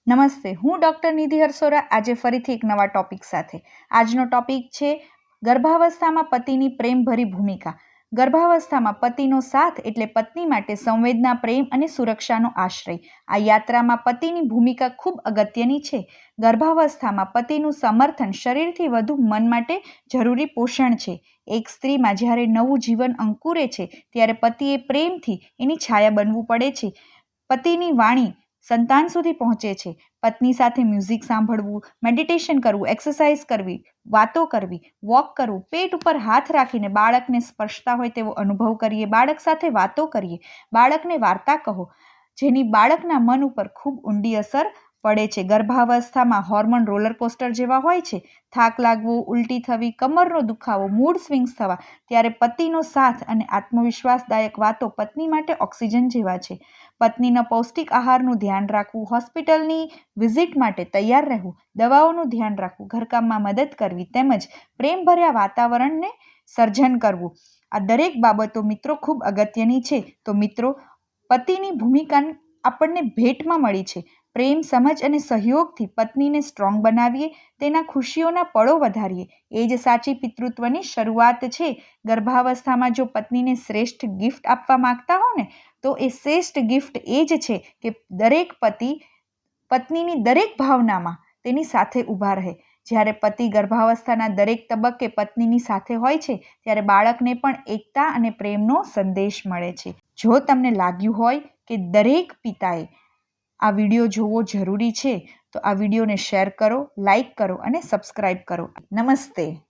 નમસ્તે, હું ડૉક્ટર નિધિ હરસોરા આજે ફરીથી એક નવા ટૉપિક સાથે. આજનો ટૉપિક છે ગર્ભાવસ્થામાં પતિની પ્રેમભરી ભૂમિકા. ગર્ભાવસ્થામાં પતિનો સાથ એટલે પત્ની માટે સંવેદના, પ્રેમ અને સુરક્ષાનો આશ્રય. આ યાત્રામાં પતિની ભૂમિકા ખૂબ અગત્યની છે. ગર્ભાવસ્થામાં પતિનું સમર્થન શરીરથી વધુ મન માટે જરૂરી પોષણ છે. એક સ્ત્રીમાં જ્યારે નવું જીવન અંકુરે છે ત્યારે પતિએ પ્રેમથી એની છાયા બનવું પડે છે. પતિની વાણી સંતાન સુધી પહોંચે છે. પત્ની સાથે મ્યુઝિક સાંભળવું, મેડિટેશન કરવું, એક્સરસાઇઝ કરવી, વાતો કરવી, વોક કરવું, પેટ ઉપર હાથ રાખીને બાળકને સ્પર્શતા હોય તેવો અનુભવ કરીએ, બાળક સાથે વાતો કરીએ, બાળકને વાર્તા કહો, જેની બાળકના મન ઉપર ખૂબ ઊંડી અસર પડે છે. ગર્ભાવસ્થામાં હોર્મોન રોલરકોસ્ટર જેવા હોય છે. થાક લાગવો, ઉલટી થવી, કમરનો દુખાવો, મૂડ સ્વિંગ્સ થવા, ત્યારે પતિનો સાથ અને આત્મવિશ્વાસદાયક વાતો પત્ની માટે ઓક્સિજન જેવા છે. પત્નીના પૌષ્ટિક આહારનું ધ્યાન રાખવું, હોસ્પિટલની વિઝિટ માટે તૈયાર રહેવું, દવાઓનું ધ્યાન રાખવું, ઘરકામમાં મદદ કરવી તેમજ પ્રેમભર્યા વાતાવરણને સર્જન કરવું, આ દરેક બાબતો મિત્રો ખૂબ અગત્યની છે. તો મિત્રો, પતિની ભૂમિકા આપણને ભેટમાં મળી છે. પ્રેમ, સમજ અને સહયોગથી પત્નીને સ્ટ્રોંગ બનાવીએ, તેના ખુશીઓના પળો વધારીએ, એ જ સાચી પિતૃત્વની શરૂઆત છે. ગર્ભાવસ્થામાં જો પત્નીને શ્રેષ્ઠ ગિફ્ટ આપવા માંગતા હો ને, તો એ શ્રેષ્ઠ ગિફ્ટ એ જ છે કે દરેક પતિ પત્નીની દરેક ભાવનામાં તેની સાથે ઊભા રહે. જ્યારે પતિ ગર્ભાવસ્થાના દરેક તબક્કે પત્નીની સાથે હોય છે ત્યારે બાળકને પણ એકતા અને પ્રેમનો સંદેશ મળે છે. જો તમને લાગ્યું હોય કે દરેક પિતાએ આ વિડીયો જોવો જરૂરી છે, તો આ વિડીયોને શેર કરો, લાઈક કરો અને સબસ્ક્રાઈબ કરો. નમસ્તે.